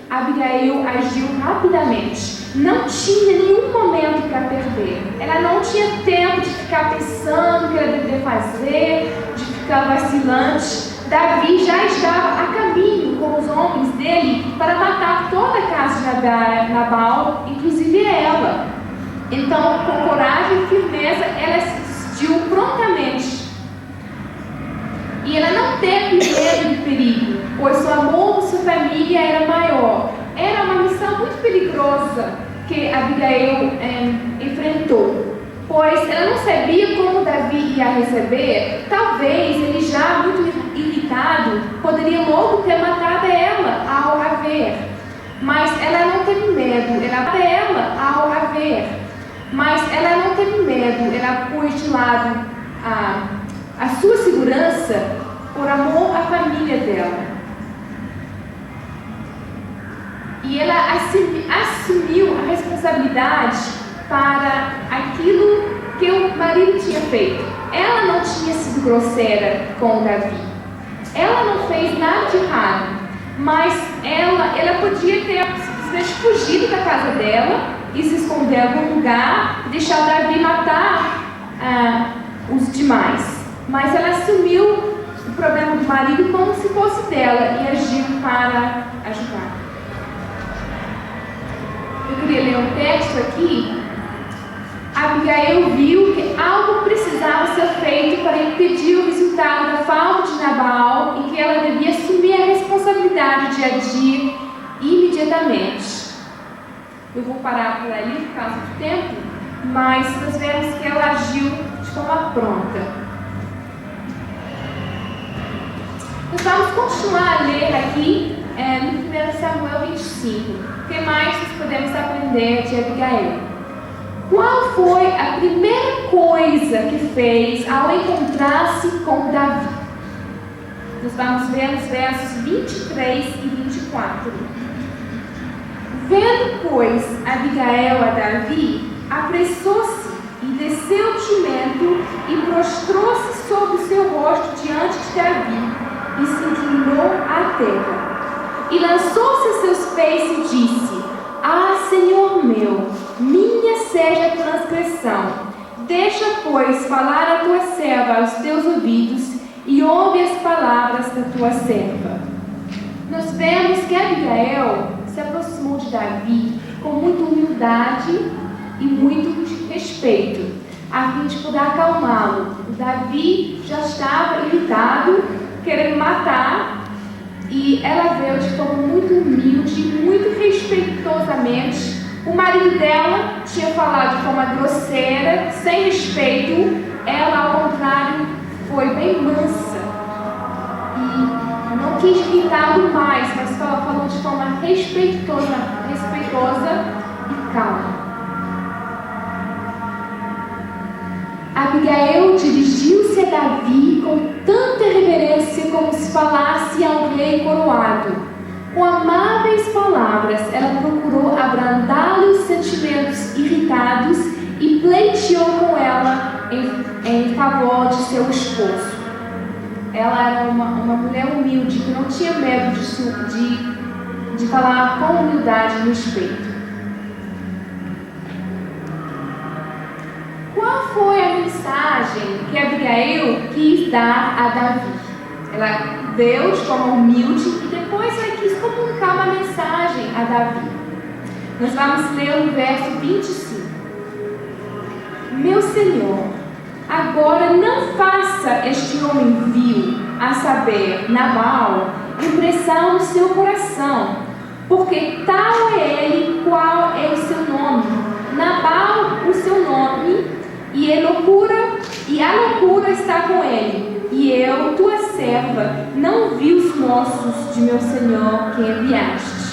Abigail agiu rapidamente. Não tinha nenhum momento para perder. Ela não tinha tempo de ficar pensando o que ela deveria fazer, de ficar vacilante. Davi já estava a caminho com os homens dele para matar toda a casa de Nabal, inclusive ela. Então, com coragem e firmeza, ela assistiu prontamente. E ela não teve medo de perigo, pois o amor por sua família era maior. Era uma missão muito perigosa que Abigail enfrentou, pois ela não sabia como Davi ia receber. Talvez ele, já muito irritado, poderia logo ter matado ela ao a ver. Mas ela não teve medo, ela pôs de lado a sua segurança por amor à família dela. E ela assumiu a responsabilidade para aquilo que o marido tinha feito. Ela não tinha sido grosseira com Davi. Ela não fez nada de errado. Mas ela podia ter simplesmente fugido da casa dela e se esconder em algum lugar e deixar Davi matar os demais. Mas ela assumiu o problema do marido como se fosse dela e agiu para ajudar. Eu queria ler um texto aqui. Abigail viu que algo precisava ser feito para impedir o resultado da falta de Nabal e que ela devia assumir a responsabilidade de agir imediatamente. Eu vou parar por ali por causa do tempo, mas nós vemos que ela agiu de forma pronta. Nós vamos continuar a ler aqui no 1 Samuel 25. O que mais nós podemos aprender de Abigail? Qual foi a primeira coisa que fez ao encontrar-se com Davi? Nós vamos ver nos versos 23 e 24. Vendo, pois, Abigail a Davi, apressou-se e desceu do jumento e prostrou-se sobre o seu rosto diante de Davi e se inclinou à terra. E lançou-se a seus pés e disse: Ah, Senhor meu, minha seja a transgressão. Deixa, pois, falar a tua serva aos teus ouvidos e ouve as palavras da tua serva. Nós vemos que Abigail se aproximou de Davi com muita humildade e muito respeito, a fim de poder acalmá-lo. Davi já estava irritado, querendo matar, e ela veio de forma muito humilde, muito respeitosamente. O marido dela tinha falado de forma grosseira, sem respeito. Ela, ao contrário, foi bem mansa e não quis irritá-lo mais, mas falou de forma respeitosa e calma. Abigail dirigiu-se a Davi com tanta reverência como se falasse a um rei coroado. Com amáveis palavras, ela procurou abrandar-lhe os sentimentos irritados e pleiteou com ela em favor de seu esposo. Ela era uma mulher humilde que não tinha medo de falar com humildade e respeito. Qual foi a mensagem que Abigail quis dar a Davi? Ela deu de forma humilde e depois ela quis comunicar uma mensagem a Davi. Nós vamos ler o verso 25. Meu Senhor, agora não faça este homem vil, a saber, Nabal, impressão no seu coração, porque tal é ele qual é o seu nome. Nabal, o seu nome, e a loucura está com ele. E eu, tua serva, não vi os moços de meu Senhor que enviaste.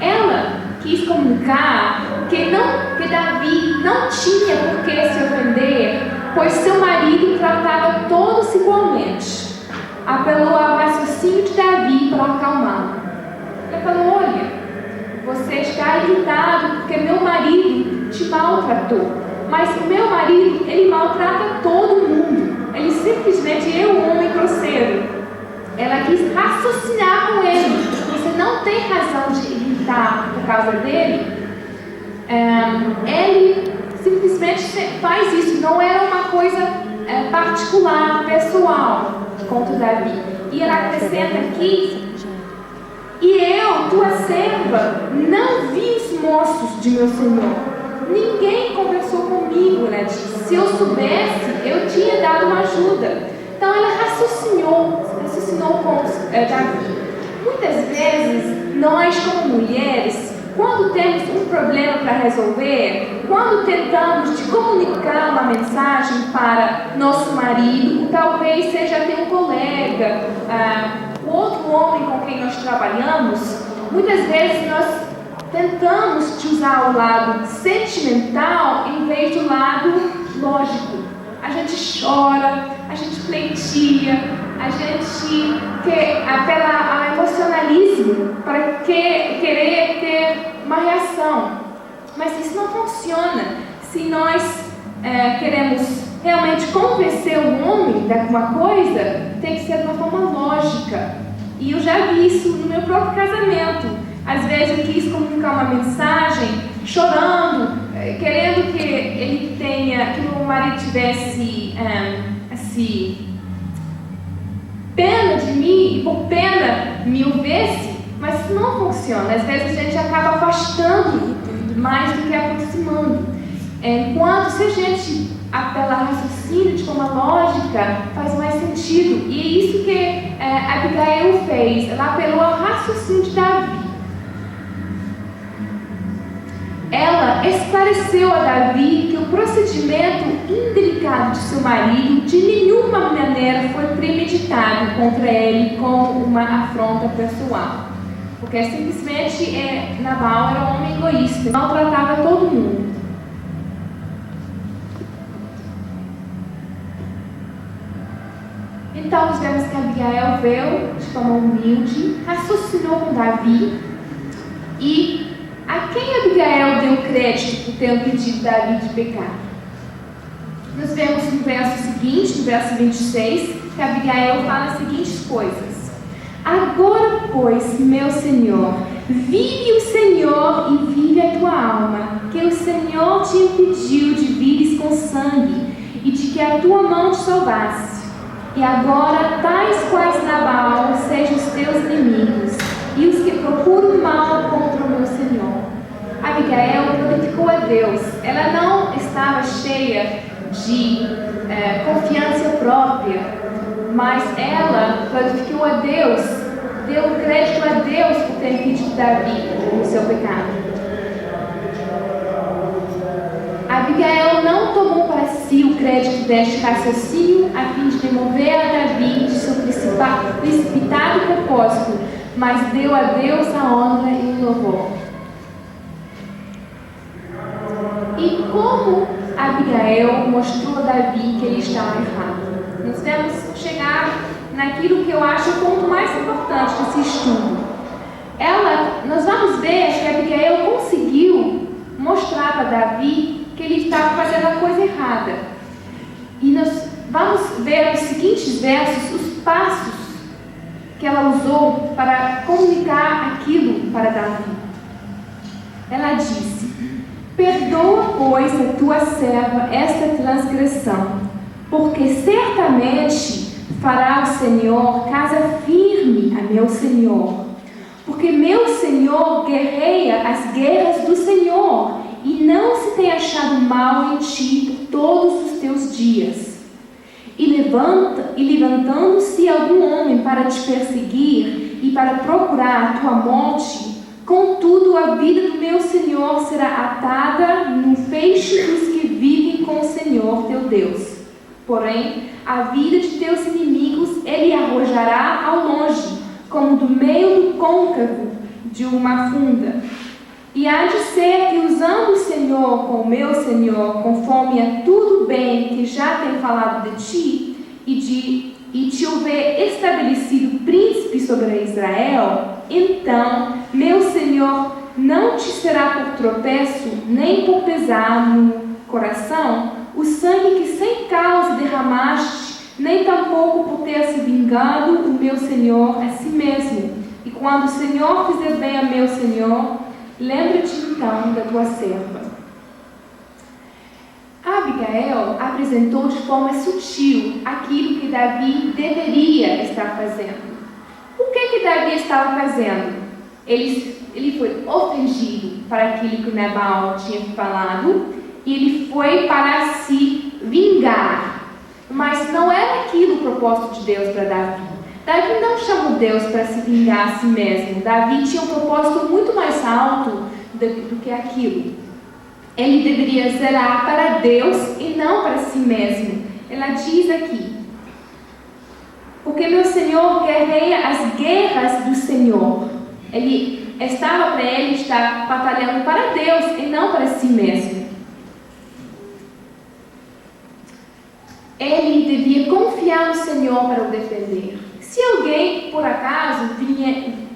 Ela quis comunicar que Davi não tinha por que se ofender, pois seu marido tratava todos igualmente. Apelou ao raciocínio de Davi para acalmá-lo. Ela falou: olha, você está irritado porque meu marido te maltratou. Mas o meu marido, ele maltrata todo mundo. Ele simplesmente é um homem grosseiro. Ela quis raciocinar com ele. você não tem razão de irritar por causa dele, ele simplesmente faz isso. Não era uma coisa particular, pessoal, contra Davi. E ela acrescenta aqui: e eu, tua serva, não vi os moços de meu senhor. Ninguém conversou comigo, ela disse. Se eu soubesse, eu tinha dado uma ajuda. Então ela raciocinou com Davi. Muitas vezes, nós como mulheres, quando temos um problema para resolver, quando tentamos de comunicar uma mensagem para nosso marido, talvez seja até um colega, o outro homem com quem nós trabalhamos, muitas vezes nós tentamos de usar o lado sentimental em vez do lado lógico. A gente chora, a gente pleiteia, a gente apela ao emocionalismo para querer ter uma reação. Mas isso não funciona. Se nós queremos realmente convencer o homem de alguma coisa, tem que ser de uma forma lógica. E eu já vi isso no meu próprio casamento. Às vezes eu quis comunicar uma mensagem chorando, querendo que o marido tivesse pena de mim e por pena me ouvesse, mas isso não funciona. Às vezes a gente acaba afastando mais do que aproximando. Enquanto se a gente apelar ao raciocínio de forma lógica, faz mais sentido. E é isso que Abigail fez. Ela apelou ao raciocínio de Davi. Ela esclareceu a Davi que o procedimento indelicado de seu marido de nenhuma maneira foi premeditado contra ele como uma afronta pessoal. Porque simplesmente Nabal era um homem egoísta, maltratava todo mundo. Então nós vemos que Abigail veio de forma humilde, raciocinou com Davi. E a quem Abigail deu crédito por ter impedido Davi de pecar? Nós vemos no verso seguinte, no verso 26, que Abigail fala as seguintes coisas: agora, pois, meu Senhor, vive o Senhor e vive a tua alma, que o Senhor te impediu de vires com sangue e de que a tua mão te salvasse. E agora, tais quais Nabal sejam os teus inimigos e os que procuram mal contra o meu Senhor. Abigail glorificou a Deus. Ela não estava cheia de confiança própria, mas ela glorificou a Deus, deu crédito a Deus por ter impedido Davi no seu pecado. Abigail não tomou para si o crédito deste raciocínio a fim de demover a Davi de seu precipitado propósito, mas deu a Deus a honra e o louvor. E como Abigail mostrou a Davi que ele estava errado? Nós devemos chegar naquilo que eu acho o ponto mais importante desse estudo. Nós vamos ver que Abigail conseguiu mostrar para Davi que ele estava fazendo a coisa errada. E nós vamos ver nos seguintes versos os passos que ela usou para comunicar aquilo para Davi. Ela disse: perdoa, pois, a tua serva esta transgressão, porque certamente fará o Senhor casa firme a meu Senhor. Porque meu Senhor guerreia as guerras do Senhor, e não se tem achado mal em ti por todos os teus dias. E levantando-se algum homem para te perseguir e para procurar a tua morte, contudo a vida do meu Senhor será atada no feixe dos que vivem com o Senhor teu Deus. Porém, a vida de teus inimigos ele arrojará ao longe, como do meio do côncavo de uma funda. E há de ser que, usando o Senhor com o meu Senhor, conforme a tudo bem que já tem falado de ti, e te houver estabelecido príncipe sobre Israel, então meu Senhor não te será por tropeço, nem por pesar no coração, o sangue que sem causa derramaste, nem tampouco por ter se vingado o meu Senhor a si mesmo, E quando o Senhor fizer bem a meu Senhor, lembra-te então da tua serva. Abigail apresentou de forma sutil aquilo que Davi deveria estar fazendo. O que Davi estava fazendo? Ele foi ofendido para aquilo que Nabal tinha falado e ele foi para se vingar. Mas não era aquilo o propósito de Deus para Davi. Davi não chamou Deus para se vingar a si mesmo. Davi tinha um propósito muito mais alto do que aquilo. Ele deveria zelar para Deus e não para si mesmo. Ela diz aqui: porque meu Senhor guerreia as guerras do Senhor. Ele estava para ele estar batalhando para Deus e não para si mesmo. Ele devia confiar no Senhor para o defender. Se alguém, por acaso,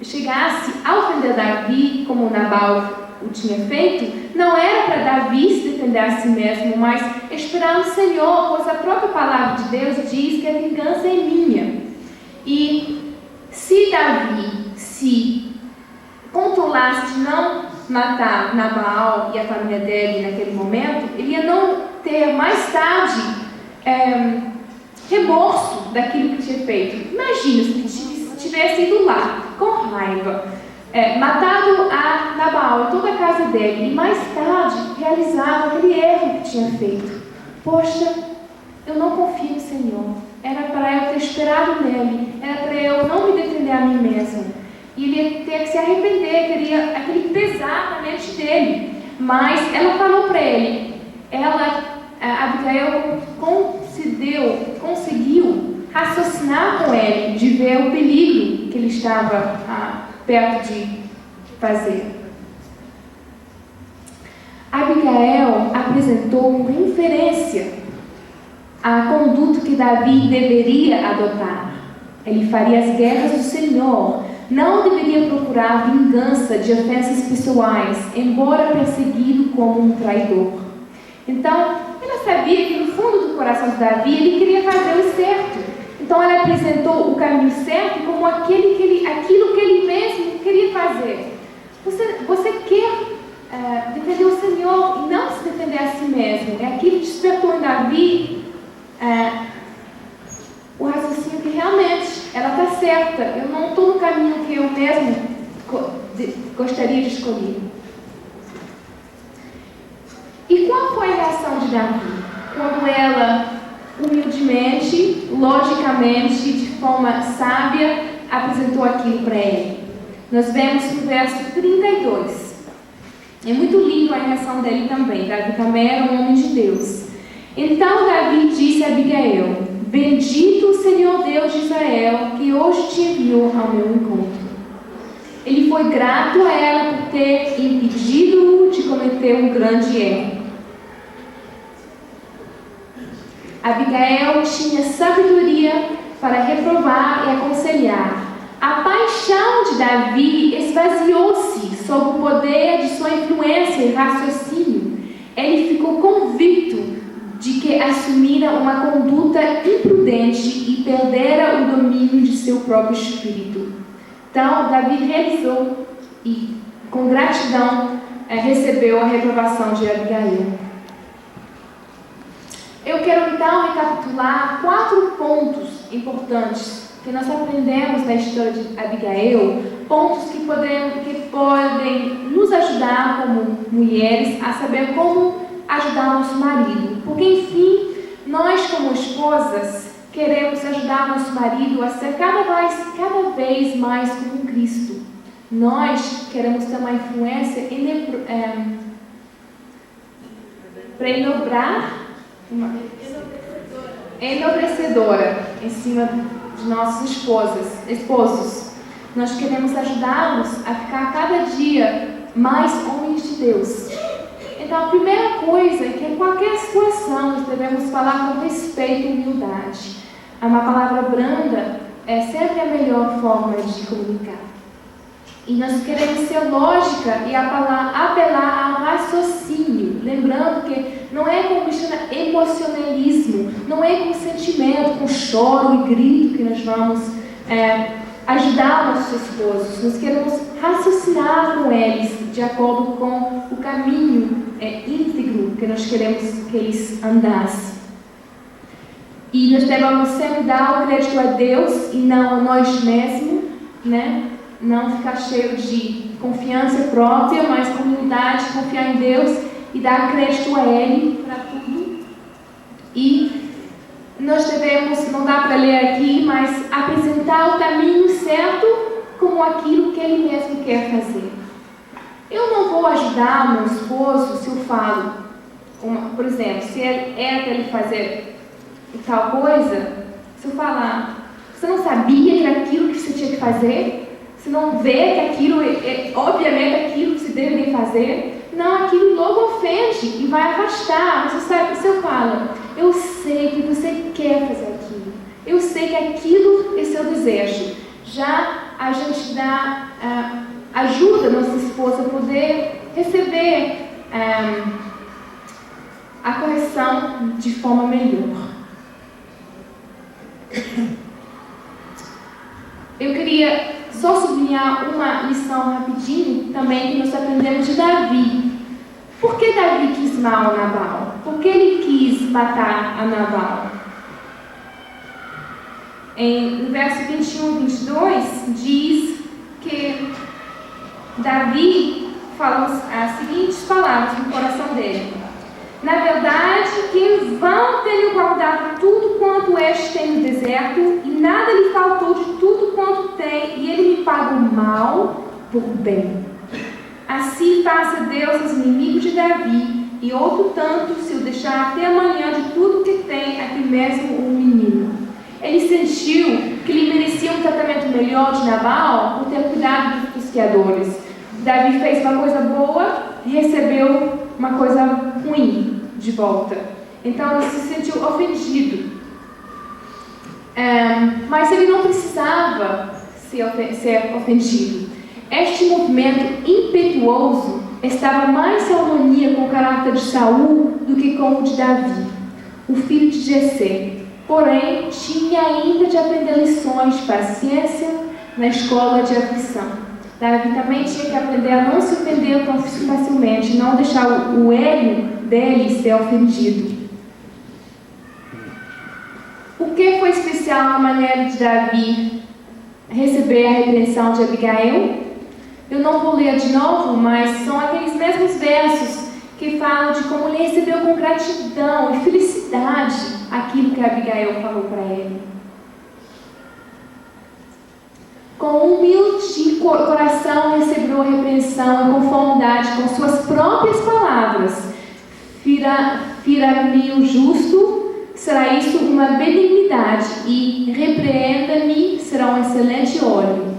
chegasse a ofender Davi, como Nabal o tinha feito, não era para Davi se defender a si mesmo, mas esperar no Senhor, pois a própria palavra de Deus diz que a vingança é minha. E se Davi se controlasse de não matar Nabal e a família dele naquele momento, ele ia não ter mais tarde remorso daquilo que tinha feito. Imagina se ele tivesse ido lá com raiva, matado a Nabal e toda a casa dele, e mais tarde realizava aquele erro que tinha feito. Poxa, eu não confio no Senhor. Era para eu ter esperado nele. Era para eu não me defender a mim mesmo. E ele ia ter que se arrepender, teria aquele pesar na mente dele. Mas ela falou para ele, Abigail conseguiu raciocinar com ele, de ver o perigo que ele estava perto de fazer. Abigail apresentou uma inferência à conduta que Davi deveria adotar. Ele faria as guerras do Senhor, não deveria procurar vingança de ofensas pessoais, embora perseguido como um traidor. Então, ela sabia que no fundo do coração de Davi ele queria fazer o certo. Então ela apresentou o caminho certo como aquilo que ele mesmo queria fazer. Você quer defender o Senhor e não se defender a si mesmo. É aquilo que despertou em Davi o raciocínio que realmente ela está certa. Eu não estou no caminho que eu mesmo gostaria de escolher. E qual foi a reação de Davi? Quando ela, humildemente, logicamente, de forma sábia, apresentou aquilo para ele. Nós vemos no verso 32. É muito lindo a reação dele também. Davi também era um homem de Deus. Então Davi disse a Abigail: bendito o Senhor Deus de Israel, que hoje te enviou ao meu encontro. Ele foi grato a ela por ter impedido-o de cometer um grande erro. Abigail tinha sabedoria para reprovar e aconselhar. A paixão de Davi esvaziou-se sob o poder de sua influência e raciocínio. Ele ficou convicto de que assumira uma conduta imprudente e perdera o domínio de seu próprio espírito. Então, Davi realizou e, com gratidão, recebeu a reprovação de Abigail. Eu quero então recapitular 4 pontos importantes que nós aprendemos na história de Abigail, pontos que podem nos ajudar como mulheres a saber como ajudar nosso marido. Porque, enfim, nós como esposas queremos ajudar nosso marido a ser cada vez mais como Cristo. Nós queremos ter uma influência enobrecedora em cima de nossos esposos. Nós queremos ajudá-los a ficar cada dia mais homens de Deus. Então, a primeira coisa é que em qualquer situação nós devemos falar com respeito e humildade. Uma palavra branda é sempre a melhor forma de comunicar. E nós queremos ser lógica e apelar ao raciocínio, lembrando que não é com emocionalismo, não é com sentimento, com choro e grito que nós vamos ajudar nossos esposos, nós queremos raciocinar com eles de acordo com o caminho íntegro que nós queremos que eles andassem. E nós devemos sempre dar o crédito a Deus e não a nós mesmos, né? Não ficar cheio de confiança própria, mas com humildade, confiar em Deus e dar crédito a Ele para tudo. E nós devemos, não dá para ler aqui, mas apresentar o caminho certo como aquilo que Ele mesmo quer fazer. Eu não vou ajudar meu esposo se eu falo, por exemplo, se é para ele fazer tal coisa, se eu falar, você não sabia que era aquilo que você tinha que fazer? Você não vê que aquilo é obviamente aquilo que você deveria fazer? Não, aquilo logo ofende e vai afastar. Você sabe, se eu falo, eu sei que você quer fazer aquilo, eu sei que aquilo é seu desejo. Já a gente dá ajuda a nossa esposa a poder receber a correção de forma melhor. Eu queria só sublinhar uma lição rapidinho também que nós aprendemos de Davi. Por que Davi quis mal a Nabal? Por que ele quis matar a Nabal? No verso 21 e 22 diz que Davi fala as seguintes palavras no coração dele: na verdade, que em vão tenho guardado tudo quanto este tem no deserto, e nada lhe faltou de tudo quanto tem, e ele me paga o mal por bem. Assim faça Deus aos inimigos de Davi, e outro tanto, se o deixar até amanhã de tudo que tem, aqui mesmo um menino. Ele sentiu que lhe merecia um tratamento melhor de Nabal por ter cuidado dos tosqueadores. Davi fez uma coisa boa e recebeu uma coisa ruim de volta. Então ele se sentiu ofendido. Mas ele não precisava ser ofendido. Este movimento impetuoso estava mais em harmonia com o caráter de Saul do que com o de Davi, o filho de Jessé. Porém, tinha ainda de aprender lições de paciência na escola de aflição. Davi também tinha que aprender a não se ofender tão facilmente, não deixar o ego dele ser ofendido. O que foi especial na maneira de Davi receber a repreensão de Abigail? Eu não vou ler de novo, mas são aqueles mesmos versos que falam de como ele recebeu com gratidão e felicidade aquilo que Abigail falou para ele. Com humilde coração recebeu a repreensão em conformidade com suas próprias palavras. Fira-me o justo, será isso uma benignidade, e repreenda-me, será um excelente óleo.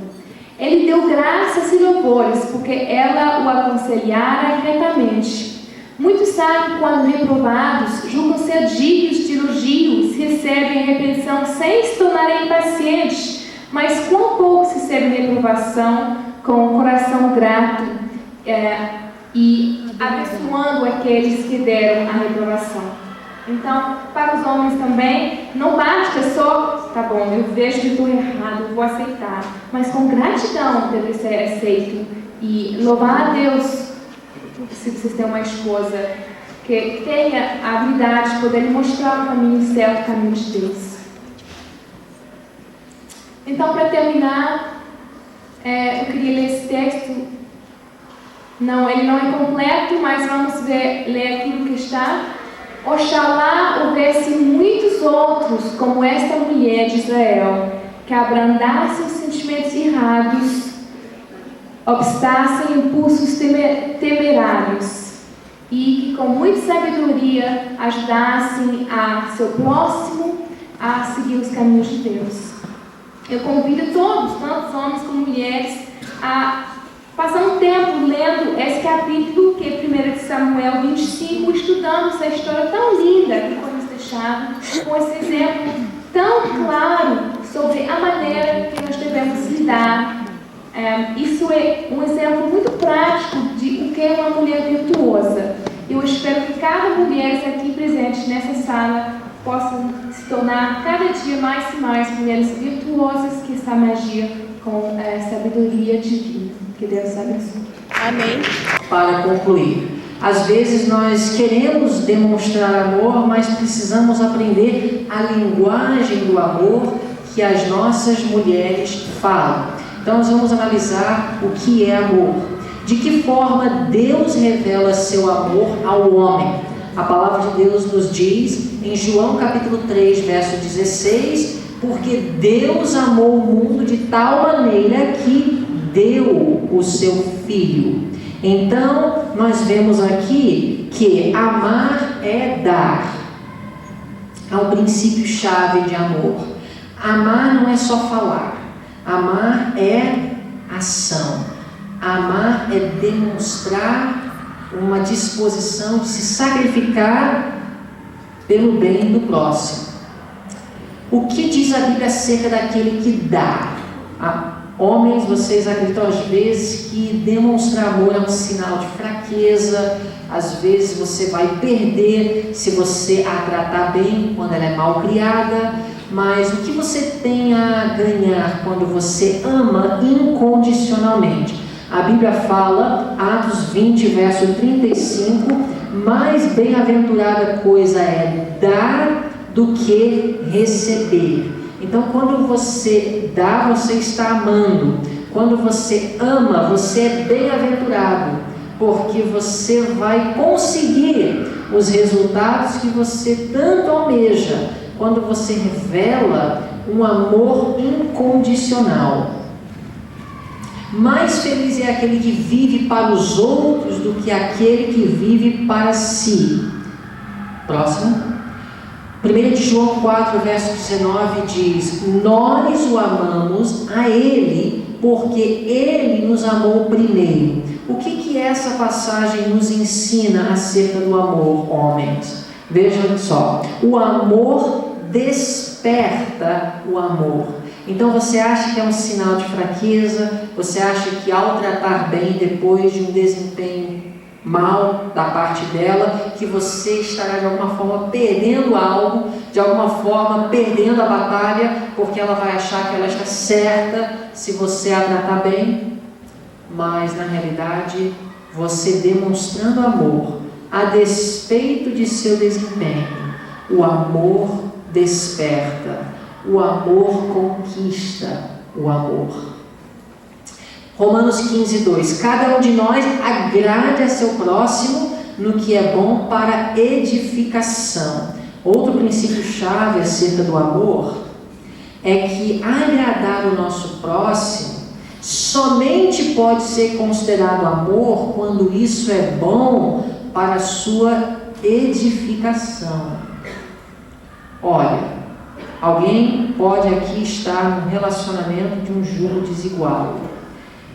Ele deu graças e louvores, porque ela o aconselhara retamente. Muitos sabem, quando reprovados, julgam ser dignos de elogios, recebem a repreensão sem se tornarem impacientes. Mas quão pouco se recebe reprovação com o coração grato e abençoando aqueles que deram a reprovação. Então, para os homens também, não basta só, tá bom, eu vejo que estou errado, eu vou aceitar, mas com gratidão deve ser aceito e louvar a Deus se vocês têm uma esposa que tenha a habilidade de poder mostrar o caminho certo, o caminho de Deus. Então, para terminar, eu queria ler esse texto. Ele não é completo, mas vamos ler aquilo que está. Oxalá houvesse muitos outros como esta mulher de Israel, que abrandassem os sentimentos errados, obstassem impulsos temerários e que com muita sabedoria ajudassem a seu próximo a seguir os caminhos de Deus. Eu convido todos, tanto homens como mulheres, a passar um tempo lendo esse capítulo, que é 1 de Samuel 25, estudando essa história tão linda que foi nos deixada, com esse exemplo tão claro sobre a maneira que nós devemos lidar. Isso é um exemplo muito prático de o que é uma mulher virtuosa. Eu espero que cada mulher aqui presente nessa sala possam se tornar cada dia mais e mais mulheres virtuosas, que essa magia com sabedoria divina. Que Deus abençoe. Amém. Para concluir, às vezes nós queremos demonstrar amor, mas precisamos aprender a linguagem do amor que as nossas mulheres falam. Então nós vamos analisar o que é amor. De que forma Deus revela seu amor ao homem? A palavra de Deus nos diz em João capítulo 3, verso 16: porque Deus amou o mundo de tal maneira que deu o seu Filho. Então, nós vemos aqui que amar é dar. É o princípio-chave de amor. Amar não é só falar. Amar é ação. Amar é demonstrar uma disposição de se sacrificar pelo bem do próximo. O que diz a Bíblia acerca daquele que dá? Homens, vocês acreditam às vezes que demonstrar amor é um sinal de fraqueza. Às vezes você vai perder se você a tratar bem quando ela é mal criada. Mas o que você tem a ganhar quando você ama incondicionalmente? A Bíblia fala, Atos 20, verso 35, mais bem-aventurada coisa é dar do que receber. Então, quando você dá, você está amando. Quando você ama, você é bem-aventurado, porque você vai conseguir os resultados que você tanto almeja, quando você revela um amor incondicional. Mais feliz é aquele que vive para os outros do que aquele que vive para si. Próximo. 1 João 4, verso 19 diz: nós o amamos a Ele, porque Ele nos amou primeiro. O que essa passagem nos ensina acerca do amor, homens? Vejam só, o amor desperta o amor. Então você acha que é um sinal de fraqueza? Você acha que ao tratar bem depois de um desempenho mal da parte dela, que você estará de alguma forma perdendo algo, de alguma forma perdendo a batalha, porque ela vai achar que ela está certa se você a tratar bem? Mas na realidade, você demonstrando amor a despeito de seu desempenho, o amor desperta, o amor conquista o amor. Romanos 15, 2. Cada um de nós agrade a seu próximo no que é bom para edificação. Outro princípio-chave acerca do amor é que agradar o nosso próximo somente pode ser considerado amor quando isso é bom para a sua edificação. Olha, alguém pode aqui estar num relacionamento de um jugo desigual.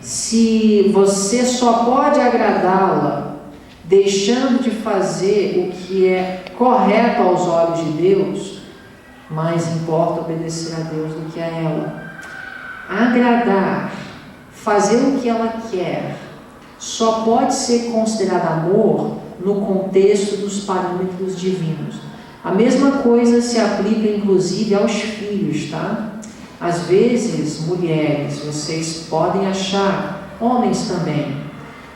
Se você só pode agradá-la deixando de fazer o que é correto aos olhos de Deus, mais importa obedecer a Deus do que a ela. Agradar, fazer o que ela quer, só pode ser considerado amor no contexto dos parâmetros divinos. A mesma coisa se aplica inclusive aos filhos, tá? Às vezes, mulheres, vocês podem achar, homens também,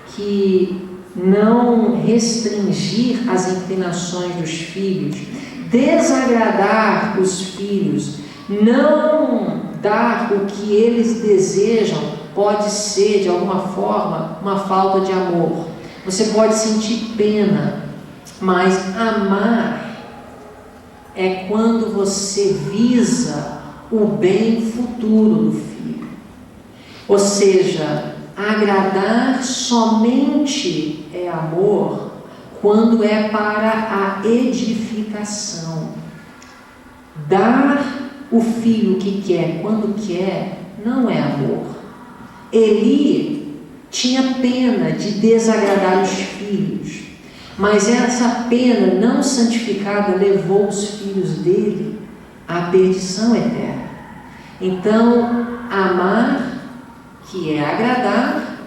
que não restringir as inclinações dos filhos, desagradar os filhos, não dar o que eles desejam, pode ser, de alguma forma, uma falta de amor. Você pode sentir pena, mas amar é quando você visa o bem futuro do filho. Ou seja, agradar somente é amor quando é para a edificação. Dar o filho que quer quando quer não é amor. Eli tinha pena de desagradar os filhos, mas essa pena não santificada levou os filhos dele à perdição eterna. Então, amar, que é agradar,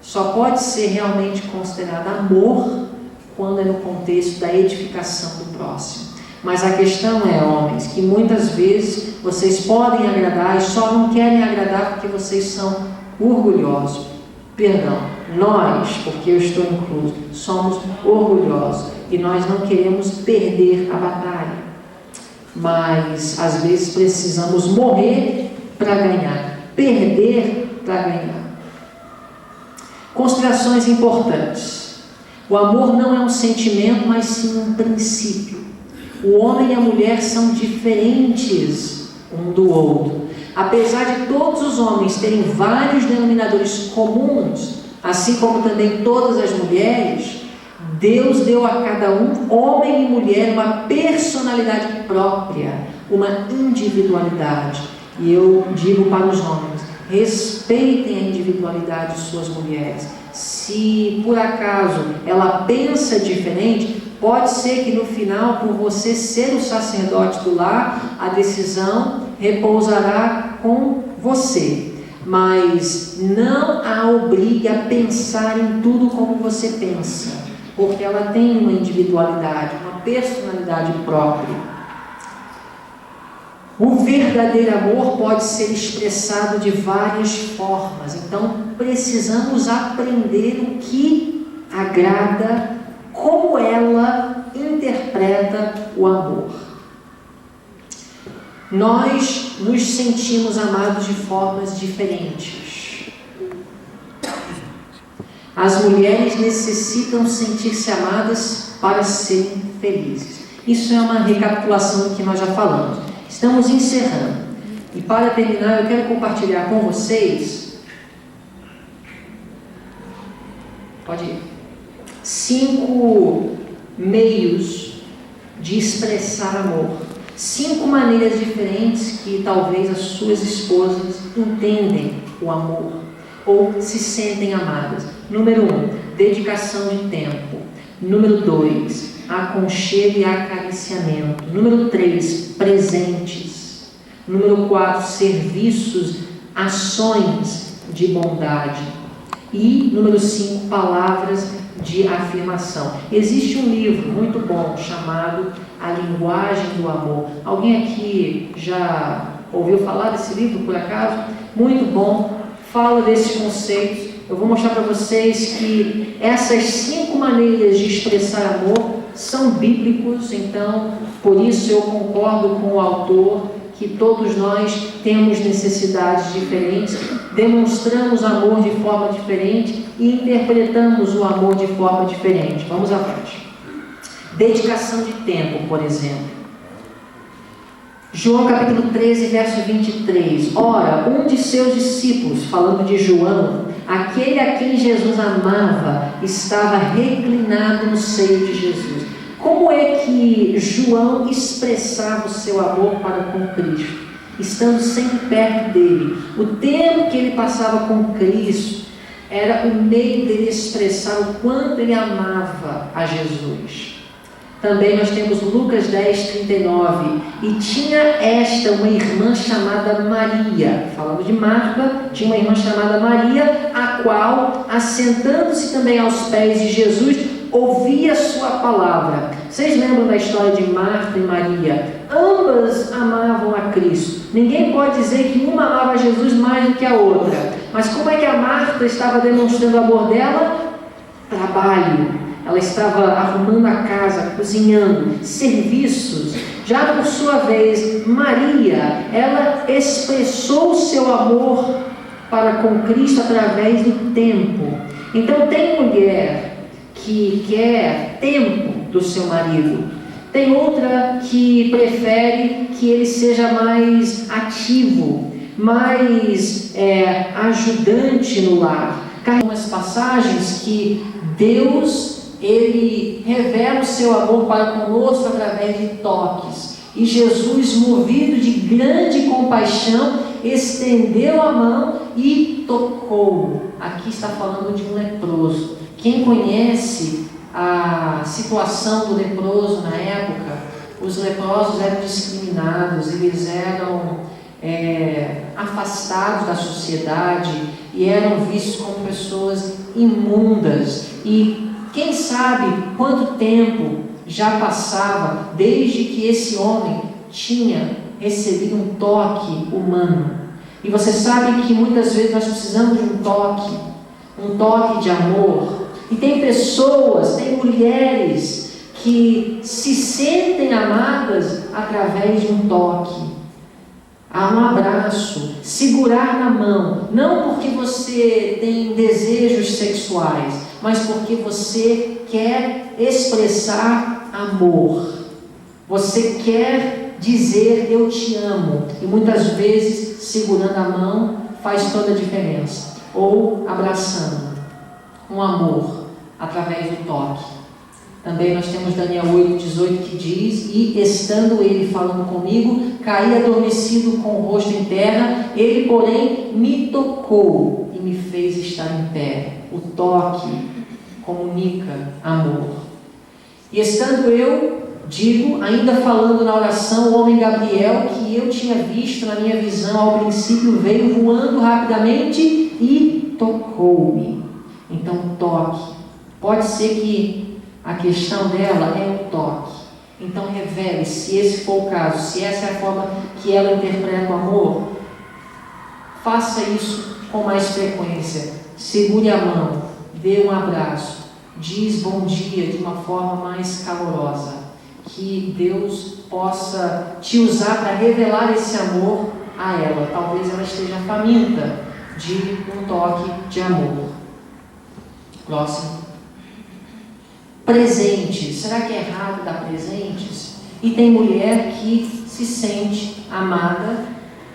só pode ser realmente considerado amor quando é no contexto da edificação do próximo. Mas a questão é, homens, que muitas vezes vocês podem agradar e só não querem agradar porque vocês são orgulhosos. Perdão, nós, porque eu estou incluso, somos orgulhosos e nós não queremos perder a batalha. Mas às vezes precisamos morrer para ganhar, perder para ganhar. Considerações importantes. O amor não é um sentimento, mas sim um princípio. O homem e a mulher são diferentes um do outro. Apesar de todos os homens terem vários denominadores comuns, assim como também todas as mulheres, Deus deu a cada um, homem e mulher, uma personalidade própria, uma individualidade. E eu digo para os homens, respeitem a individualidade de suas mulheres. Se por acaso ela pensa diferente, pode ser que no final, por você ser o sacerdote do lar, a decisão repousará com você. Mas não a obrigue a pensar em tudo como você pensa, porque ela tem uma individualidade, uma personalidade própria. O verdadeiro amor pode ser expressado de várias formas, então precisamos aprender o que agrada, como ela interpreta o amor. Nós nos sentimos amados de formas diferentes. As mulheres necessitam sentir-se amadas para serem felizes. Isso é uma recapitulação do que nós já falamos. Estamos encerrando. E para terminar, eu quero compartilhar com vocês 5 meios de expressar amor. 5 maneiras diferentes que talvez as suas esposas entendem o amor ou se sentem amadas. Número 1, dedicação de tempo. Número 2, aconchego e acariciamento. Número 3, presentes. Número 4, serviços, ações de bondade. E número 5, palavras de afirmação. Existe um livro muito bom chamado A Linguagem do Amor. Alguém aqui já ouviu falar desse livro, por acaso? Muito bom, fala desses conceitos. Eu vou mostrar para vocês que essas 5 maneiras de expressar amor são bíblicos, então, por isso eu concordo com o autor que todos nós temos necessidades diferentes, demonstramos amor de forma diferente e interpretamos o amor de forma diferente. Vamos à frente. Dedicação de tempo, por exemplo. João capítulo 13, verso 23. Ora, um de seus discípulos, falando de João, aquele a quem Jesus amava, estava reclinado no seio de Jesus. Como é que João expressava o seu amor para com Cristo? Estando sempre perto dele. O tempo que ele passava com Cristo era o meio dele expressar o quanto ele amava a Jesus. Também nós temos Lucas 10, 39. E tinha uma irmã chamada Maria. Falando de Marta, tinha uma irmã chamada Maria, a qual, assentando-se também aos pés de Jesus, ouvia a sua palavra. Vocês lembram da história de Marta e Maria? Ambas amavam a Cristo. Ninguém pode dizer que uma amava Jesus mais do que a outra. Mas como é que a Marta estava demonstrando o amor dela? Trabalho. Ela estava arrumando a casa, cozinhando, serviços. Já por sua vez, Maria, ela expressou o seu amor para com Cristo através do tempo. Então tem mulher que quer tempo do seu marido. Tem outra que prefere que ele seja mais ativo, mais ajudante no lar. Há umas passagens que Deus, Ele revela o seu amor para conosco através de toques. E Jesus, movido de grande compaixão, estendeu a mão e tocou. Aqui está falando de um leproso. Quem conhece a situação do leproso na época, os leprosos eram discriminados, eles eram afastados da sociedade e eram vistos como pessoas imundas. E quem sabe quanto tempo já passava desde que esse homem tinha recebido um toque humano. E você sabe que muitas vezes nós precisamos de um toque de amor. E tem pessoas, tem mulheres que se sentem amadas através de um toque, um abraço, segurar na mão, não porque você tem desejos sexuais, mas porque você quer expressar amor, você quer dizer eu te amo, e muitas vezes segurando a mão faz toda a diferença, ou abraçando, um amor através do toque. Também nós temos Daniel 8,18 que diz: e estando ele falando comigo, caí adormecido com o rosto em terra, ele porém me tocou e me fez estar em pé. O toque comunica amor. E estando eu, ainda falando na oração, o homem Gabriel, que eu tinha visto na minha visão ao princípio, veio voando rapidamente e tocou-me. Então, toque. Pode ser que a questão dela é o toque. Então revele, se esse for o caso, se essa é a forma que ela interpreta o amor, faça isso com mais frequência. Segure a mão, dê um abraço, diz bom dia de uma forma mais calorosa. Que Deus possa te usar para revelar esse amor a ela. Talvez ela esteja faminta de um toque de amor. Próximo. Presentes. Será que é errado dar presentes? E tem mulher que se sente amada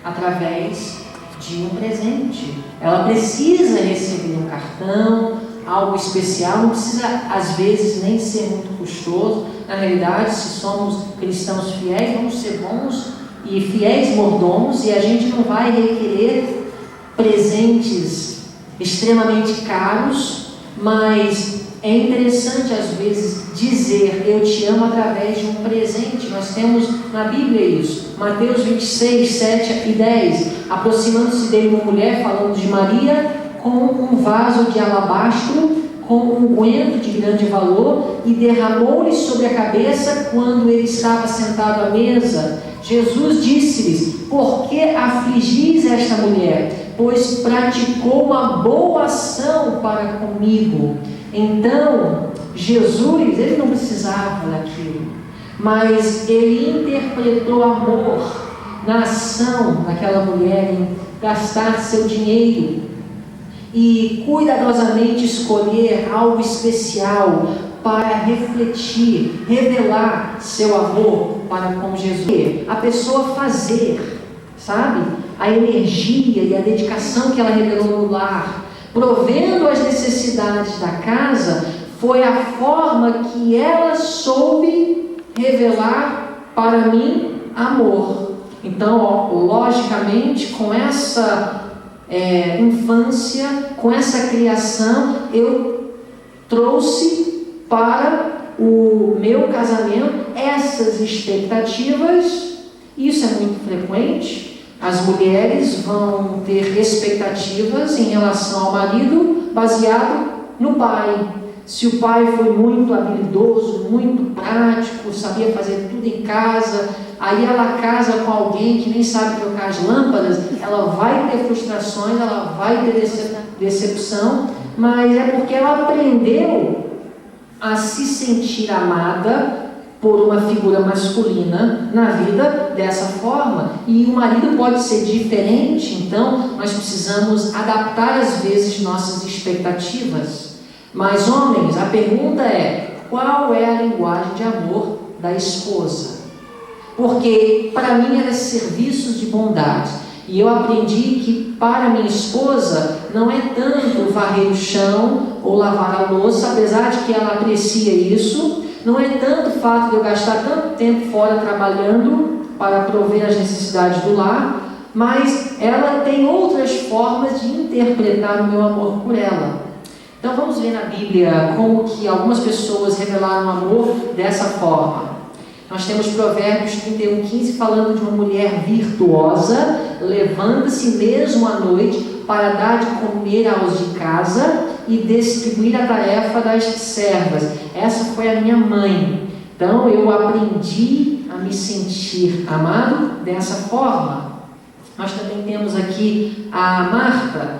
através de um presente. Ela precisa receber um cartão, algo especial, não precisa às vezes nem ser muito custoso. Na realidade, se somos cristãos fiéis, vamos ser bons e fiéis mordomos, e a gente não vai requerer presentes extremamente caros, mas é interessante às vezes dizer eu te amo através de um presente. Nós temos na Bíblia isso, Mateus 26, 7 e 10, aproximando-se dele uma mulher, falando de Maria, com um vaso de alabastro, com um unguento de grande valor, e derramou-lhe sobre a cabeça quando ele estava sentado à mesa. Jesus disse-lhes: por que afligis esta mulher? Pois praticou uma boa ação para comigo. Então, Jesus, ele não precisava daquilo, mas ele interpretou amor na ação daquela mulher em gastar seu dinheiro e cuidadosamente escolher algo especial para refletir, revelar seu amor para com Jesus. A pessoa fazer, sabe? A energia e a dedicação que ela revelou no lar, provendo as necessidades da casa, foi a forma que ela soube revelar para mim amor. Então, logicamente, com essa infância, com essa criação, eu trouxe para o meu casamento essas expectativas. Isso é muito frequente. As mulheres vão ter expectativas em relação ao marido baseado no pai. Se o pai foi muito habilidoso, muito prático, sabia fazer tudo em casa, aí ela casa com alguém que nem sabe trocar as lâmpadas, ela vai ter frustrações, ela vai ter decepção, mas é porque ela aprendeu a se sentir amada por uma figura masculina na vida dessa forma. E o marido pode ser diferente, então nós precisamos adaptar às vezes nossas expectativas. Mas homens, a pergunta é: qual é a linguagem de amor da esposa? Porque para mim era serviços de bondade, e eu aprendi que para minha esposa não é tanto varrer o chão ou lavar a louça, apesar de que ela aprecia isso. Não é tanto o fato de eu gastar tanto tempo fora trabalhando para prover as necessidades do lar, mas ela tem outras formas de interpretar o meu amor por ela. Então vamos ver na Bíblia como que algumas pessoas revelaram amor dessa forma. Nós temos Provérbios 31:15 falando de uma mulher virtuosa, levanta-se mesmo à noite para dar de comer aos de casa e distribuir a tarefa das servas. Essa foi a minha mãe. Então eu aprendi a me sentir amado dessa forma. Nós também temos aqui a Marta,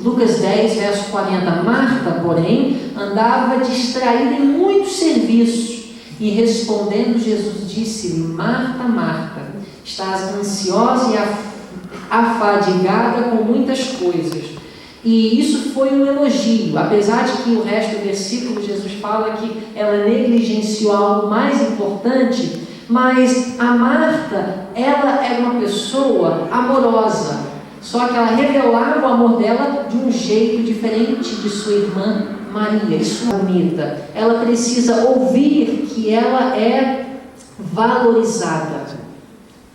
Lucas 10, verso 40. Marta, porém, andava distraída em muitos serviços, e respondendo Jesus disse-lhe: Marta, Marta, estás ansiosa e afadigada com muitas coisas. E isso foi um elogio, apesar de que o resto do versículo Jesus fala que ela negligenciou algo mais importante, mas a Marta, ela era uma pessoa amorosa, só que ela revelava o amor dela de um jeito diferente de sua irmã Maria. Isso é bonita. Ela precisa ouvir que ela é valorizada.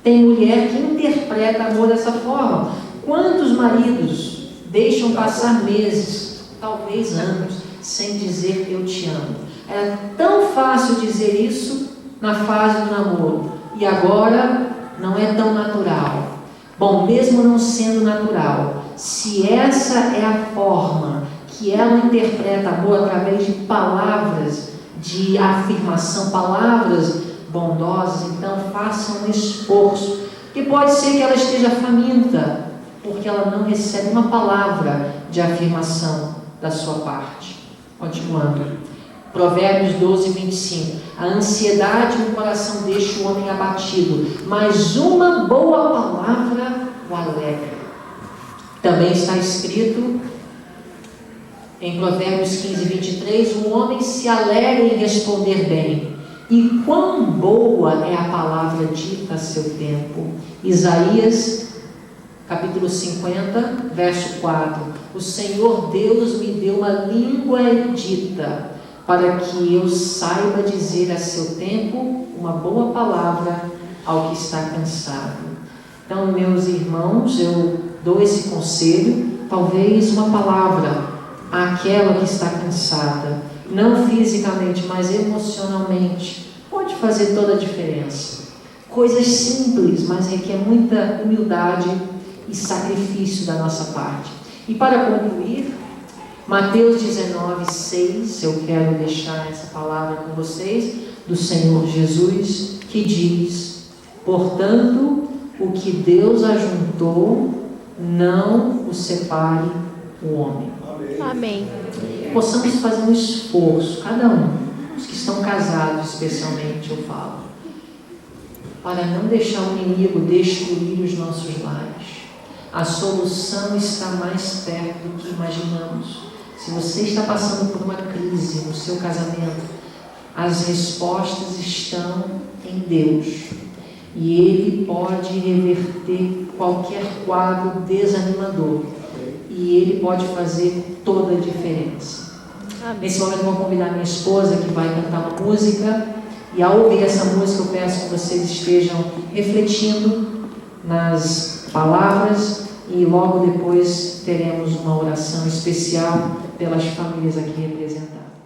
Tem mulher que interpreta amor dessa forma. Quantos maridos deixam passar meses, talvez anos, sem dizer eu te amo? Era tão fácil dizer isso na fase do namoro, e agora não é tão natural. Bom, mesmo não sendo natural, se essa é a forma que ela interpreta amor, através de palavras de afirmação, palavras bondosas, então façam um esforço, porque pode ser que ela esteja faminta, porque ela não recebe uma palavra de afirmação da sua parte. Continuando. Provérbios 12, 25. A ansiedade no coração deixa o homem abatido, mas uma boa palavra o alegra. Também está escrito em Provérbios 15, 23, o homem se alegra em responder bem. E quão boa é a palavra dita a seu tempo. Isaías capítulo 50, verso 4. O Senhor Deus me deu uma língua erudita, para que eu saiba dizer a seu tempo uma boa palavra ao que está cansado. Então, meus irmãos, eu dou esse conselho, talvez uma palavra àquela que está cansada, não fisicamente, mas emocionalmente, pode fazer toda a diferença. Coisas simples, mas requer muita humildade e sacrifício da nossa parte. E para concluir, Mateus 19, 6, eu quero deixar essa palavra com vocês, do Senhor Jesus, que diz: portanto, o que Deus ajuntou, não o separe o homem. Amém. Possamos fazer um esforço, cada um, os que estão casados especialmente, eu falo, para não deixar o inimigo destruir os nossos lares. A solução está mais perto do que imaginamos. Se você está passando por uma crise no seu casamento, as respostas estão em Deus. E Ele pode reverter qualquer quadro desanimador. E Ele pode fazer toda a diferença. Amém. Nesse momento eu vou convidar minha esposa, que vai cantar uma música. E ao ouvir essa música, eu peço que vocês estejam refletindo nas palavras, e logo depois teremos uma oração especial pelas famílias aqui representadas.